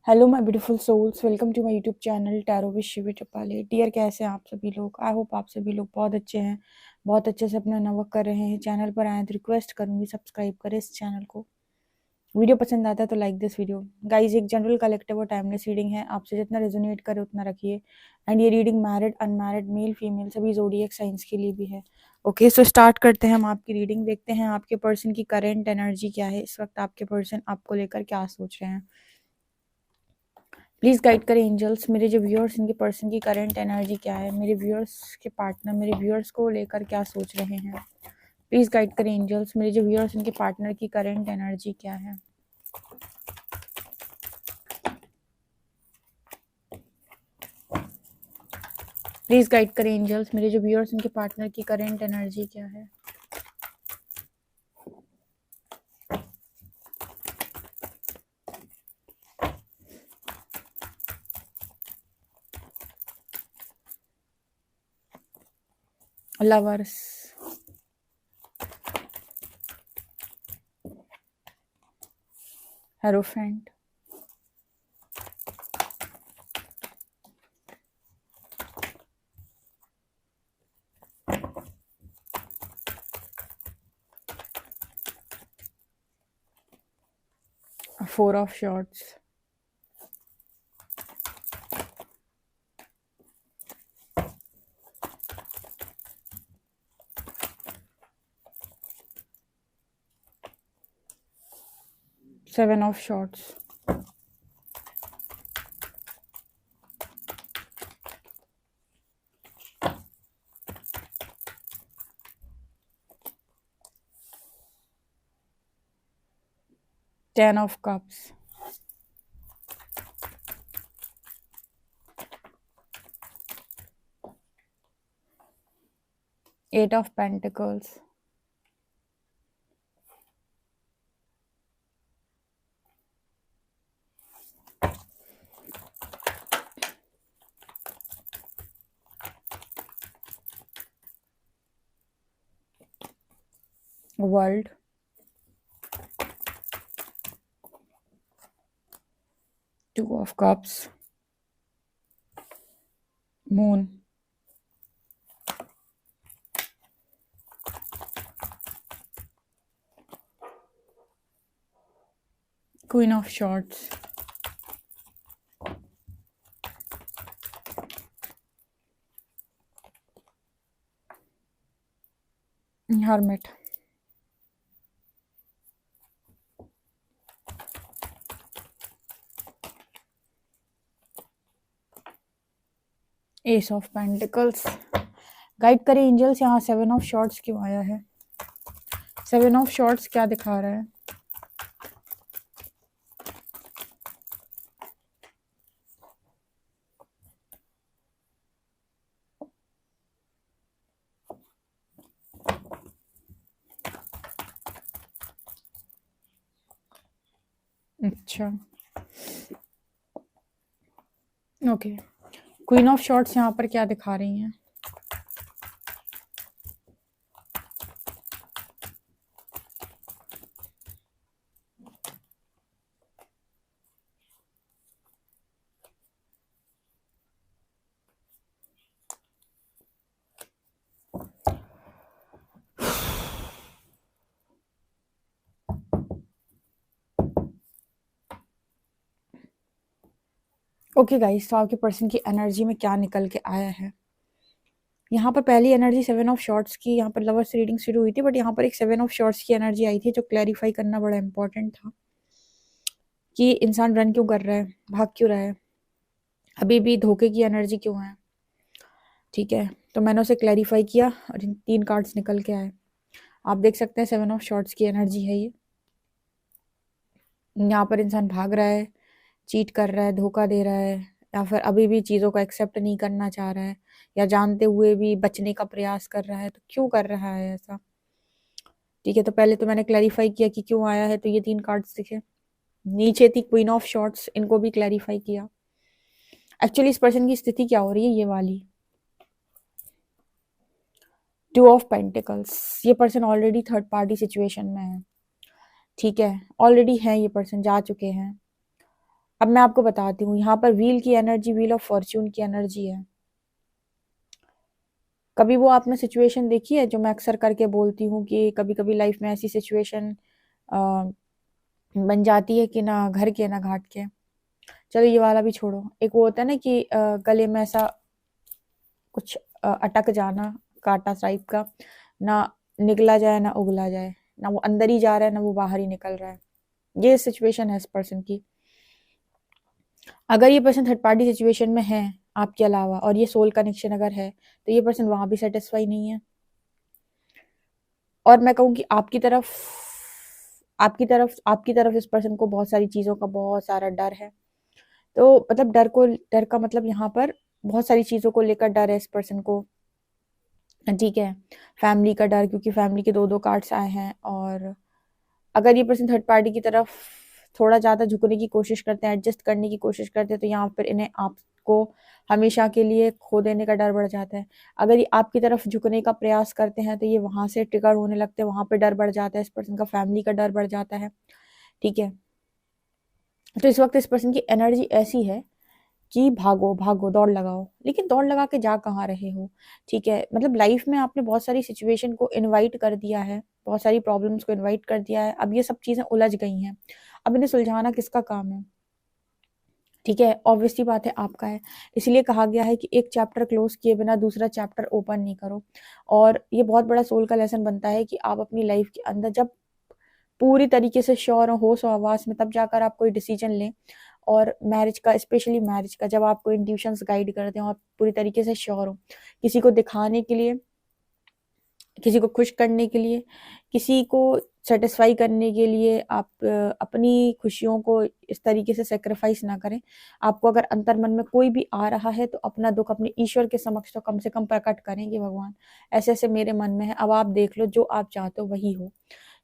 Hello my beautiful souls, welcome to my YouTube channel tarot with Shivi Tapale. Dear, कैसे हैं आप सभी लोग? आई होप आप सभी लोग बहुत अच्छे हैं, बहुत अच्छे से अपना वर्क कर रहे हैं। चैनल पर आए तो रिक्वेस्ट करूंगी सब्सक्राइब करें इस चैनल को। वीडियो पसंद आता है तो लाइक दिस वीडियो। गाइज, एक जनरल कलेक्टिव और टाइमलेस रीडिंग है, आपसे जितना रेजोनेट करे उतना रखिए। एंड ये reading married, unmarried, male female सभी ज़ोडिएक साइंस के लिए भी है। ओके, सो स्टार्ट करते हैं हम आपकी रीडिंग। देखते हैं आपके पर्सन की करेंट एनर्जी क्या है इस वक्त, आपके पर्सन आपको लेकर क्या सोच रहे हैं। प्लीज़ गाइड करें एंजल्स, मेरे जो व्यूअर्स इनके पर्सन की करंट एनर्जी क्या है, मेरे व्यूअर्स के पार्टनर मेरे व्यूअर्स को लेकर क्या सोच रहे हैं। प्लीज़ गाइड करें एंजल्स, मेरे जो व्यूअर्स इनके पार्टनर की करंट एनर्जी क्या है। प्लीज़ गाइड करें एंजल्स, मेरे जो व्यूअर्स इनके पार्टनर की करंट एनर्जी क्या है। Lovers, hierophant, four of swords, seven of swords, ten of cups, eight of pentacles, world, two of cups, moon, queen of swords, hermit, ace of pentacles. Guide करें angels, यहाँ seven of swords क्यों आया है? Seven of shorts क्या दिखा रहा है? अच्छा, ओके। क्वीन ऑफ शॉर्ट्स यहाँ पर क्या दिखा रही हैं? ओके गाइस, तो आपके पर्सन की एनर्जी में क्या निकल के आया है? यहाँ पर पहली एनर्जी सेवन ऑफ शॉर्ट्स की, यहाँ पर लवर्स रीडिंग शुरू हुई थी, बट यहाँ पर एक सेवन ऑफ शॉर्ट्स की एनर्जी आई थी जो क्लैरिफाई करना बड़ा इंपॉर्टेंट था कि इंसान रन क्यों कर रहा है, भाग क्यों रहा है, अभी भी धोखे की एनर्जी क्यों है। ठीक है, तो मैंने उसे क्लैरिफाई किया और तीन कार्ड्स निकल के आए। आप देख सकते हैं सेवन ऑफ शॉर्ट्स की एनर्जी है ये। यहाँ पर इंसान भाग रहा है, चीट कर रहा है, धोखा दे रहा है, या फिर अभी भी चीज़ों को एक्सेप्ट नहीं करना चाह रहा है, या जानते हुए भी बचने का प्रयास कर रहा है। तो क्यों कर रहा है ऐसा? ठीक है, तो पहले तो मैंने क्लैरिफाई किया कि क्यों आया है, तो ये तीन कार्ड्स दिखे। नीचे थी क्वीन ऑफ शॉर्ट्स, इनको भी क्लैरिफाई किया। एक्चुअली इस पर्सन की स्थिति क्या हो रही है, ये वाली टू ऑफ पेंटिकल्स। ये person already third party situation में है। ठीक है, ऑलरेडी है, ये पर्सन जा चुके हैं। अब मैं आपको बताती हूँ, यहाँ पर व्हील की एनर्जी व्हील ऑफ फॉर्च्यून की एनर्जी है। कभी वो आपने सिचुएशन देखी है जो मैं अक्सर करके बोलती हूँ कि कभी कभी लाइफ में ऐसी सिचुएशन बन जाती है कि ना घर के ना घाट के। चलो ये वाला भी छोड़ो, एक वो होता है ना कि गले में ऐसा कुछ अटक जाना, कांटा टाइप का, ना निकला जाए ना उगला जाए, ना वो अंदर ही जा रहा है ना वो बाहर ही निकल रहा है। ये सिचुएशन है इस पर्सन की। अगर ये पर्सन थर्ड पार्टी सिचुएशन में है आपके अलावा और ये सोल कनेक्शन अगर है तो ये पर्सन वहां भी सेटिस्फाई नहीं है। और मैं कहूँ कि आपकी तरफ इस पर्सन को बहुत सारी चीजों का बहुत सारा डर है। तो मतलब डर का मतलब यहाँ पर बहुत सारी चीजों को लेकर डर है इस पर्सन को। ठीक है, फैमिली का डर, क्योंकि फैमिली के दो दो कार्ड्स आए हैं। और अगर ये पर्सन थर्ड पार्टी की तरफ थोड़ा ज़्यादा झुकने की कोशिश करते हैं, एडजस्ट करने की कोशिश करते हैं, तो यहाँ पर इन्हें आपको हमेशा के लिए खो देने का डर बढ़ जाता है। अगर ये आपकी तरफ झुकने का प्रयास करते हैं तो ये वहां से ट्रिगर होने लगते हैं, वहां पर डर बढ़ जाता है, इस पर्सन का फैमिली का डर बढ़ जाता है। ठीक है, तो इस वक्त इस पर्सन की एनर्जी ऐसी है कि भागो भागो, दौड़ लगाओ, लेकिन दौड़ लगा के जा कहाँ रहे हो। ठीक है, मतलब लाइफ में आपने बहुत सारी सिचुएशन को इनवाइट कर दिया है, बहुत सारी प्रॉब्लम्स को इनवाइट कर दिया है, अब ये सब चीजें उलझ गई हैं, अब इन्हें सुलझाना किसका काम है। ठीक है, ऑब्वियसली बात है आपका है। इसलिए कहा गया है कि एक चैप्टर क्लोज किए बिना दूसरा चैप्टर ओपन नहीं करो। और ये बहुत बड़ा सोल का लेसन बनता है कि आप अपनी लाइफ के अंदर जब पूरी तरीके से श्योर हो, होश और आवाज में, तब जाकर आप कोई डिसीजन लें। और मैरिज का, स्पेशली मैरिज का, जब आपको इंट्यूशंस गाइड करते हो, आप पूरी तरीके से श्योर हो, किसी को दिखाने के लिए, किसी को खुश करने के लिए, किसी को सेटिस्फाई करने के लिए आप अपनी खुशियों को इस तरीके से सेक्रीफाइस ना करें। आपको अगर अंतर मन में कोई भी आ रहा है तो अपना दुख अपने ईश्वर के समक्ष तो कम से कम प्रकट करेंगे, भगवान ऐसे ऐसे मेरे मन में है, अब आप देख लो, जो आप चाहते हो वही हो।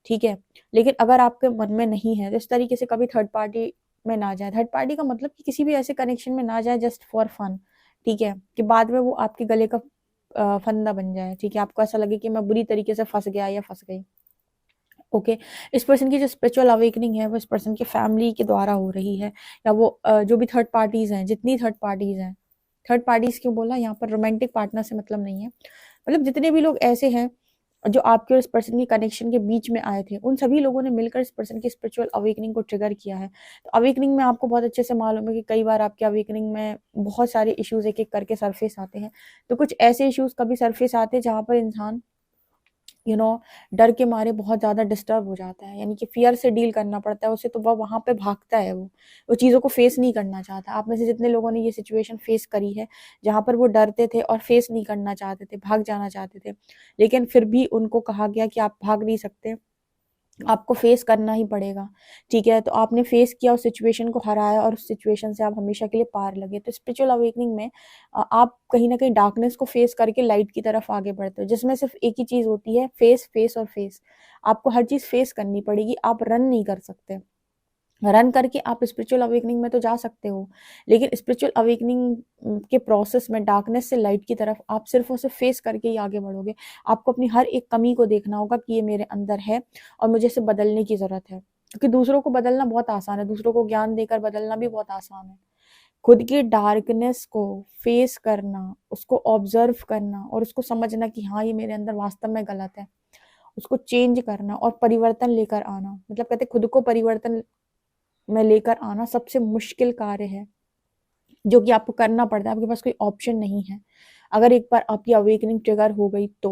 ठीक है, लेकिन अगर आपके मन में नहीं है तो इस तरीके से कभी थर्ड पार्टी में ना जाए। थर्ड पार्टी का मतलब कि किसी भी ऐसे कनेक्शन में ना जाए जस्ट फॉर फन। ठीक है, कि बाद में वो आपके गले का फंदा बन जाए। ठीक है, आपको ऐसा लगे कि मैं बुरी तरीके से फंस गया या फंस गई। ओके, इस पर्सन की जो स्पिरिचुअल अवेकनिंग है वो इस पर्सन की फैमिली के द्वारा हो रही है, या वो जो भी थर्ड पार्टीज हैं, जितनी थर्ड पार्टीज हैं, थर्ड पार्टीज क्यों बोला, यहाँ पर रोमांटिक पार्टनर से मतलब नहीं है, मतलब जितने भी लोग ऐसे हैं जो आपके और इस पर्सन की कनेक्शन के बीच में आए थे, उन सभी लोगों ने मिलकर इस पर्सन की स्पिरिचुअल अवेकनिंग को ट्रिगर किया है। तो अवेकनिंग में आपको बहुत अच्छे से मालूम है कि कई बार आपके अवेकनिंग में बहुत सारे इश्यूज एक एक करके सरफेस आते हैं। तो कुछ ऐसे इश्यूज कभी सरफेस आते हैं जहां पर इंसान डर के मारे बहुत ज्यादा डिस्टर्ब हो जाता है, यानी कि फियर से डील करना पड़ता है उसे, तो वह वहां पे भागता है, वो चीजों को फेस नहीं करना चाहता। आप में से जितने लोगों ने ये सिचुएशन फेस करी है जहां पर वो डरते थे और फेस नहीं करना चाहते थे, भाग जाना चाहते थे, लेकिन फिर भी उनको कहा गया कि आप भाग नहीं सकते, आपको फेस करना ही पड़ेगा। ठीक है, तो आपने फेस किया, उस सिचुएशन को हराया और उस सिचुएशन से आप हमेशा के लिए पार लगे। तो स्पिरिचुअल अवेकनिंग में आप कहीं ना कहीं डार्कनेस को फेस करके लाइट की तरफ आगे बढ़ते हो, जिसमें सिर्फ एक ही चीज होती है, फेस फेस और फेस। आपको हर चीज फेस करनी पड़ेगी, आप रन नहीं कर सकते। रन करके आप स्पिरिचुअल अवेकनिंग में तो जा सकते हो, लेकिन स्पिरिचुअल अवेकनिंग के प्रोसेस में डार्कनेस से लाइट की तरफ आप सिर्फ उसे फेस करके ही आगे बढ़ोगे। आपको अपनी हर एक कमी को देखना होगा कि ये मेरे अंदर है और मुझे इसे बदलने की जरूरत है, क्योंकि दूसरों को बदलना बहुत आसान है, दूसरों को ज्ञान देकर बदलना भी बहुत आसान है। खुद की डार्कनेस को फेस करना, उसको ऑब्जर्व करना और उसको समझना कि हाँ ये मेरे अंदर वास्तव में गलत है, उसको चेंज करना और परिवर्तन लेकर आना, मतलब कहते खुद को परिवर्तन में लेकर आना सबसे मुश्किल कार्य है, जो कि आपको करना पड़ता है, आपके पास कोई ऑप्शन नहीं है। अगर एक बार आपकी अवेकनिंग ट्रिगर हो गई तो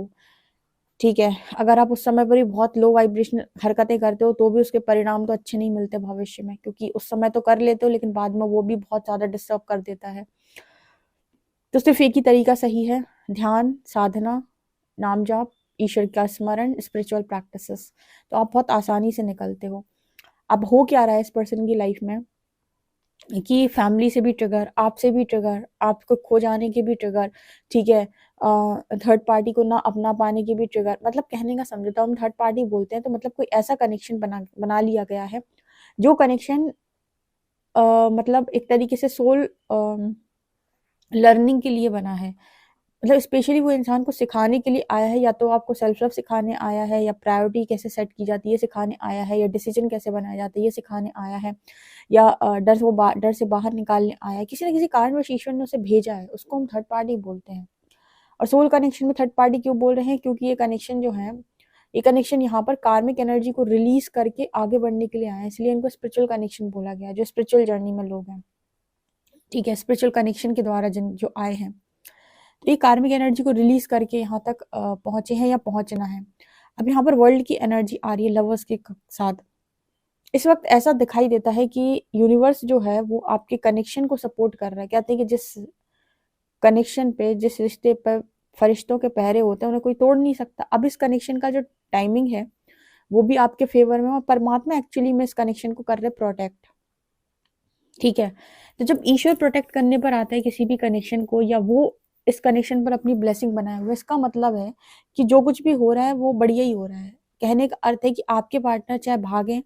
ठीक है, अगर आप उस समय पर ही बहुत लो वाइब्रेशन हरकतें करते हो तो भी उसके परिणाम तो अच्छे नहीं मिलते भविष्य में, क्योंकि उस समय तो कर लेते हो लेकिन बाद में वो भी बहुत ज्यादा डिस्टर्ब कर देता है। तो सिर्फ एक ही तरीका सही है, ध्यान, साधना, नाम जाप, ईश्वर का स्मरण, स्पिरिचुअल प्रैक्टिसेस, तो आप बहुत आसानी से निकलते हो। अब हो क्या रहा है इस पर्सन की लाइफ में कि फैमिली से भी ट्रिगर, आपसे भी ट्रिगर, आपको खो जाने के भी ट्रिगर। ठीक है, थर्ड पार्टी को ना अपना पाने के भी ट्रिगर, मतलब कहने का समझौता, हम थर्ड पार्टी बोलते हैं तो मतलब कोई ऐसा कनेक्शन बना लिया गया है जो कनेक्शन मतलब एक तरीके से सोल लर्निंग के लिए बना है, मतलब स्पेशली वो इंसान को सिखाने के लिए आया है, या तो आपको सेल्फ लव सिखाने आया है, या प्रायोरिटी कैसे सेट की जाती है सिखाने आया है, या डिसीजन कैसे बनाया जाता है ये सिखाने आया है, या डर से बाहर निकालने आया है, किसी न किसी कारणवश ईश्वर ने उसे भेजा है, उसको हम थर्ड पार्टी बोलते हैं। और सोल कनेक्शन में थर्ड पार्टी क्यों बोल रहे हैं? क्योंकि ये कनेक्शन जो है, ये कनेक्शन यहाँ पर कार्मिक एनर्जी को रिलीज करके आगे बढ़ने के लिए आए हैं, इसलिए इनको स्पिरिचुअल कनेक्शन बोला गया, जो स्पिरिचुअल जर्नी में लोग हैं। ठीक है, स्पिरिचुअल कनेक्शन के द्वारा जो आए हैं, तो ये कार्मिक एनर्जी को रिलीज करके यहाँ तक पहुंचे हैं या पहुंचना है। अब यहाँ पर वर्ल्ड की एनर्जी आ रही है लवर्स के साथ। इस वक्त ऐसा दिखाई देता है कि यूनिवर्स जो है वो आपके कनेक्शन को सपोर्ट कर रहा है। कहते हैं कि जिस कनेक्शन पे, जिस रिश्ते पर फरिश्तों के पहरे होते हैं, उन्हें कोई तोड़ नहीं सकता। अब इस कनेक्शन का जो टाइमिंग है वो भी आपके फेवर में, और परमात्मा एक्चुअली में इस कनेक्शन को कर रहे प्रोटेक्ट। ठीक है, तो जब ईश्वर प्रोटेक्ट करने पर आता है किसी भी कनेक्शन को, या वो इस कनेक्शन पर अपनी ब्लेसिंग बनाए हुए, इसका मतलब है कि जो कुछ भी हो रहा है वो बढ़िया ही हो रहा है। कहने का अर्थ है कि आपके पार्टनर चाहे भागें,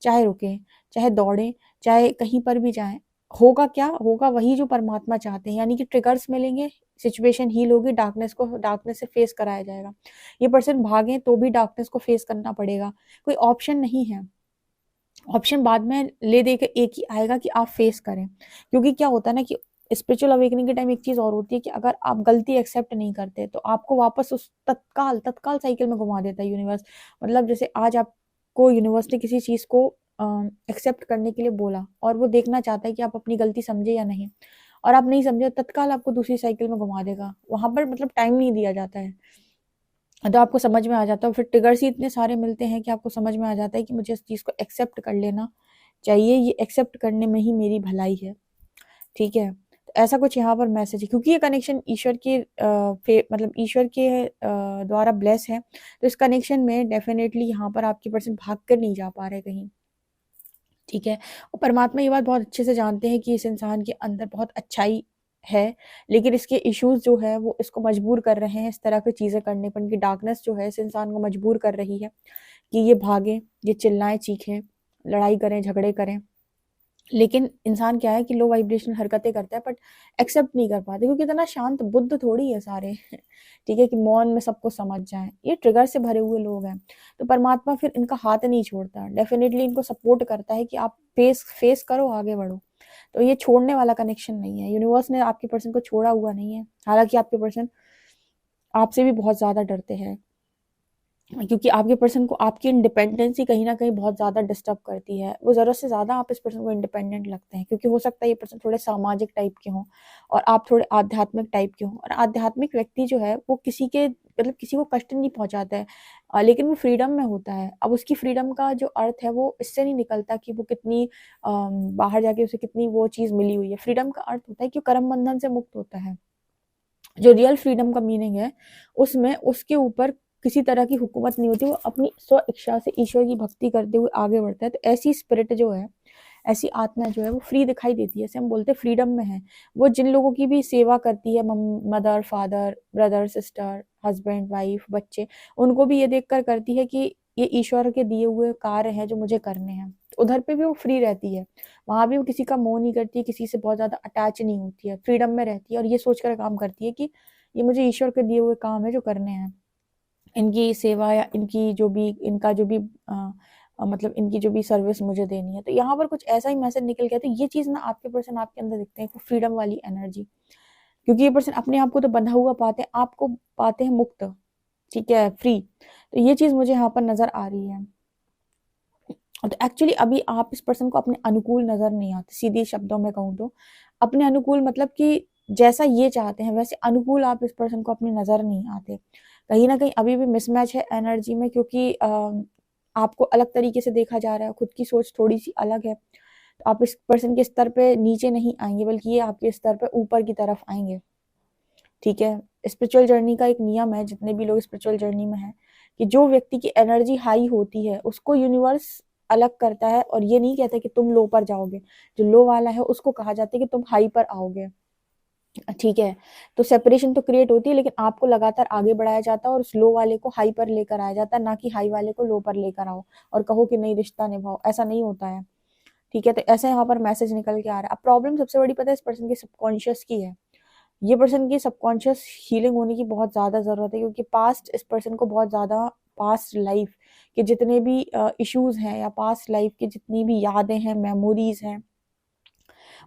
चाहे रुकें, चाहे दौड़ें, चाहे कहीं पर भी जाएं, होगा क्या होगा, वही जो परमात्मा चाहते हैं। यानी कि ट्रिगर्स मिलेंगे, सिचुएशन हील होगी, डार्कनेस से फेस कराया जाएगा। ये पर्सन भागें तो भी डार्कनेस को फेस करना पड़ेगा, कोई ऑप्शन नहीं है। ऑप्शन बाद में ले दे के एक ही आएगा कि आप फेस करें। क्योंकि क्या होता है ना कि स्पिरिचुअल अवेकनिंग के टाइम एक चीज और होती है कि अगर आप गलती एक्सेप्ट नहीं करते तो आपको वापस उस तत्काल साइकिल में घुमा देता है यूनिवर्स। मतलब जैसे आज आपको यूनिवर्स ने किसी चीज को एक्सेप्ट करने के लिए बोला, और वो देखना चाहता है कि आप अपनी गलती समझे या नहीं, और आप नहीं समझे, तत्काल आपको दूसरी साइकिल में घुमा देगा। वहां पर मतलब टाइम नहीं दिया जाता है, तो आपको समझ में आ जाता है। फिर ट्रिगर्स ही इतने सारे मिलते हैं कि आपको समझ में आ जाता है कि मुझे इस चीज़ को एक्सेप्ट कर लेना चाहिए, ये एक्सेप्ट करने में ही मेरी भलाई है। ठीक है, तो ऐसा कुछ यहाँ पर मैसेज है, क्योंकि ये कनेक्शन ईश्वर के मतलब ईश्वर के द्वारा ब्लेस है। तो इस कनेक्शन में डेफिनेटली यहाँ पर आपके पर्सन भाग कर नहीं जा पा रहे कहीं। ठीक है, और परमात्मा ये बात बहुत अच्छे से जानते हैं कि इस इंसान के अंदर बहुत अच्छाई है, लेकिन इसके इश्यूज जो है वो इसको मजबूर कर रहे हैं इस तरह की चीज़ें करने पर। इनकी डार्कनेस जो है इस इंसान को मजबूर कर रही है कि ये भागें, ये चिल्लाएं, चीखें, लड़ाई करें, झगड़े करें। लेकिन इंसान क्या है कि लो वाइब्रेशनल हरकतें करता है, बट एक्सेप्ट नहीं कर पाते, क्योंकि इतना शांत बुद्ध थोड़ी है सारे। ठीक है, कि मौन में सबको समझ जाए। ये ट्रिगर से भरे हुए लोग हैं, तो परमात्मा फिर इनका हाथ नहीं छोड़ता, डेफिनेटली इनको सपोर्ट करता है कि आप फेस फेस करो, आगे बढ़ो। तो ये छोड़ने वाला कनेक्शन नहीं है, यूनिवर्स ने आपके पर्सन को छोड़ा हुआ नहीं है। हालांकि आपके पर्सन आपसे भी बहुत ज्यादा डरते हैं, क्योंकि आपके पर्सन को आपकी इंडिपेंडेंसी कहीं ना कहीं बहुत ज़्यादा डिस्टर्ब करती है। वो ज़रूरत से ज़्यादा आप इस पर्सन को इंडिपेंडेंट लगते हैं, क्योंकि हो सकता है ये पर्सन थोड़े सामाजिक टाइप के हों और आप थोड़े आध्यात्मिक टाइप के हों। और आध्यात्मिक व्यक्ति जो है वो किसी के मतलब किसी को कष्ट नहीं पहुंचाता है, लेकिन वो फ्रीडम में होता है। अब उसकी फ्रीडम का जो अर्थ है वो इससे नहीं निकलता कि वो कितनी बाहर जाके उसे कितनी वो चीज़ मिली हुई है। फ्रीडम का अर्थ होता है कि कर्म बंधन से मुक्त होता है। जो रियल फ्रीडम का मीनिंग है उसमें उसके ऊपर किसी तरह की हुकूमत नहीं होती, वो अपनी स्व इच्छा से ईश्वर की भक्ति करते हुए आगे बढ़ता है। तो ऐसी स्पिरिट जो है, ऐसी आत्मा जो है वो फ्री दिखाई देती है, जैसे हम बोलते हैं फ्रीडम में है। वो जिन लोगों की भी सेवा करती है, mother, father, brother, sister, husband, wife, बच्चे, उनको भी ये देखकर करती है कि ये ईश्वर के दिए हुए कार्य हैं जो मुझे करने हैं। तो उधर पे भी वो फ्री रहती है, वहां भी वो किसी का मोह नहीं करती है, किसी से बहुत ज्यादा अटैच नहीं होती है, फ्रीडम में रहती है, और ये सोचकर काम करती है कि ये मुझे ईश्वर के दिए हुए काम है जो करने हैं। इनकी सेवा या इनकी जो भी इनका जो भी मतलब इनकी जो भी सर्विस मुझे देनी है। तो यहाँ पर कुछ ऐसा ही मैसेज निकल गया। तो ये चीज़ ना आपके पर्सन आपके अंदर दिखते हैं, फ्रीडम वाली एनर्जी, क्योंकि ये पर्सन अपने आप को तो बंधा हुआ पाते हैं, आपको पाते हैं मुक्त, ठीक है, फ्री। तो ये चीज़ मुझे यहाँ पर नजर आ रही है। तो एक्चुअली अभी आप इस पर्सन को अपने अनुकूल नजर नहीं आते, सीधे शब्दों में कहूँ तो अपने अनुकूल मतलब कि जैसा ये चाहते हैं वैसे अनुकूल आप इस पर्सन को अपनी नजर नहीं आते। कहीं ना कहीं अभी भी मिसमैच है एनर्जी में, क्योंकि आपको अलग तरीके से देखा जा रहा है, खुद की सोच थोड़ी सी अलग है। तो आप इस पर्सन के स्तर पे नीचे नहीं आएंगे, बल्कि ये आपके स्तर पे ऊपर की तरफ आएंगे। ठीक है, स्पिरिचुअल जर्नी का एक नियम है, जितने भी लोग स्पिरिचुअल जर्नी में हैं, कि जो व्यक्ति की एनर्जी हाई होती है उसको यूनिवर्स अलग करता है, और ये नहीं कहता कि तुम लो पर जाओगे। जो लो वाला है उसको कहा जाता है कि तुम हाई पर आओगे। ठीक है, तो सेपरेशन तो क्रिएट होती है, लेकिन आपको लगातार आगे बढ़ाया जाता है और उस लो वाले को हाई पर लेकर आया जाता है, ना कि हाई वाले को लो पर लेकर आओ और कहो कि नहीं रिश्ता निभाओ। ऐसा नहीं होता है। ठीक है, तो ऐसे यहाँ पर मैसेज निकल के आ रहा है। अब प्रॉब्लम सबसे बड़ी पता है इस पर्सन के सबकॉन्शियस की है। ये पर्सन की सबकॉन्शियस हीलिंग होने की बहुत ज्यादा जरूरत है, क्योंकि पास्ट इस पर्सन को बहुत ज्यादा पास्ट लाइफ के जितने भी इश्यूज हैं या पास्ट लाइफ की जितनी भी यादें हैं, मेमोरीज हैं,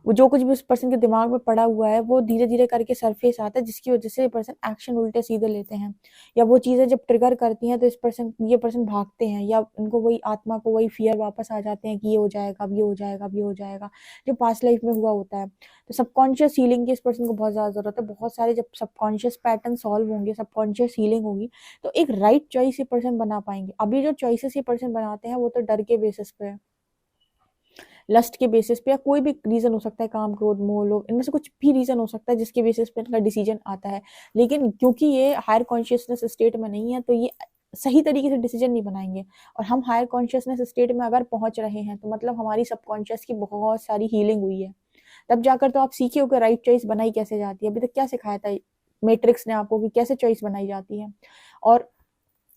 वो जो कुछ भी उस पर्सन के दिमाग में पड़ा हुआ है वो धीरे धीरे करके सरफेस आता है, जिसकी वजह से ये पर्सन एक्शन उल्टे सीधे लेते हैं, या वो चीज़ें जब ट्रिगर करती हैं तो ये पर्सन भागते हैं, या उनको वही आत्मा को वही फियर वापस आ जाते हैं कि ये हो जाएगा, अब ये हो जाएगा, अब ये हो जाएगा, जो पास्ट लाइफ में हुआ होता है। तो सबकॉन्शियस हीलिंग की इस पर्सन को बहुत ज़्यादा जरूरत है। बहुत सारे जब सबकॉन्शियस पैटर्न सॉल्व होंगे, सबकॉन्शियस हीलिंग होगी, तो एक राइट चॉइस ये पर्सन बना पाएंगे। अभी जो चॉइसेस ये पर्सन बनाते हैं वो तो डर के बेसिस पे है, लस्ट के बेसिस पे, या कोई भी रीजन हो सकता है, काम, क्रोध, मोह, लोभ, इनमें से कुछ भी रीजन हो सकता है जिसके बेसिस पे इनका डिसीजन आता है। लेकिन क्योंकि ये हायर कॉन्शियसनेस स्टेट में नहीं है तो ये सही तरीके से डिसीजन नहीं बनाएंगे। और हम हायर कॉन्शियसनेस स्टेट में अगर पहुंच रहे हैं तो मतलब हमारी सबकॉन्शियस की बहुत सारी हीलिंग हुई है, तब जाकर तो आप सीखे हो कि राइट चॉइस बनाई कैसे जाती है। अभी तक क्या सिखाया था मैट्रिक्स ने आपको कि कैसे चॉइस बनाई जाती है, और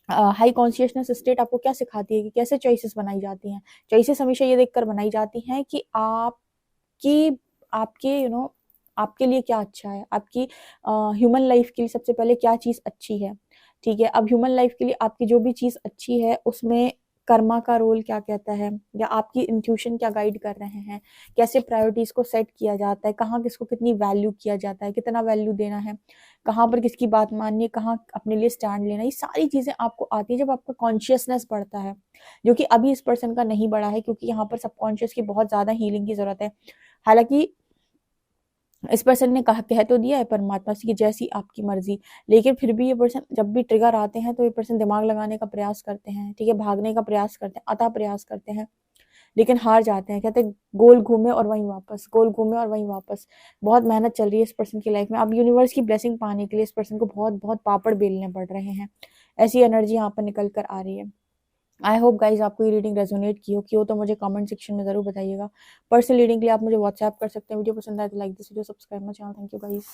हाई कॉन्शियसनेस स्टेट आपको क्या सिखाती है कि कैसे चॉइसेस बनाई जाती हैं। चॉइसेस हमेशा ये देखकर बनाई जाती हैं कि आपकी आपके आपके लिए क्या अच्छा है, आपकी ह्यूमन लाइफ के लिए सबसे पहले क्या चीज़ अच्छी है। ठीक है, अब ह्यूमन लाइफ के लिए आपकी जो भी चीज़ अच्छी है उसमें कर्मा का रोल क्या कहता है, या आपकी इंट्यूशन क्या गाइड कर रहे हैं, कैसे प्रायोरिटीज को सेट किया जाता है, कहाँ किसको कितनी वैल्यू किया जाता है, कितना वैल्यू देना है, कहाँ पर किसकी बात माननी है, कहाँ अपने लिए स्टैंड लेना, ये सारी चीजें आपको आती है जब आपका कॉन्शियसनेस बढ़ता है, जो कि अभी इस पर्सन का नहीं बढ़ा है, क्योंकि यहाँ पर सबकॉन्शियस की बहुत ज्यादा हीलिंग की जरूरत है। हालांकि इस पर्सन ने कह तो दिया है परमात्मा से कि जैसी आपकी मर्जी, लेकिन फिर भी ये पर्सन जब भी ट्रिगर आते हैं तो ये पर्सन दिमाग लगाने का प्रयास करते हैं, ठीक है, भागने का प्रयास करते हैं, अतः प्रयास करते हैं, लेकिन हार जाते हैं। कहते हैं गोल घूमे और वहीं वापस, गोल घूमे और वहीं वापस। बहुत मेहनत चल रही है इस पर्सन की लाइफ में। अब यूनिवर्स की ब्लेसिंग पाने के लिए इस पर्सन को बहुत बहुत पापड़ बेलने पड़ रहे हैं, ऐसी एनर्जी यहाँ पर निकल कर आ रही है। आई होप गाइज आपको ये रीडिंग रेजोनेट की हो तो मुझे कमेंट सेक्शन में जरूर बताइएगा। पर्सनल रीडिंग के लिए आप मुझे व्हाट्सएप कर सकते हैं। वीडियो पसंद आए तो like this video, subscribe my channel. Thank you guys.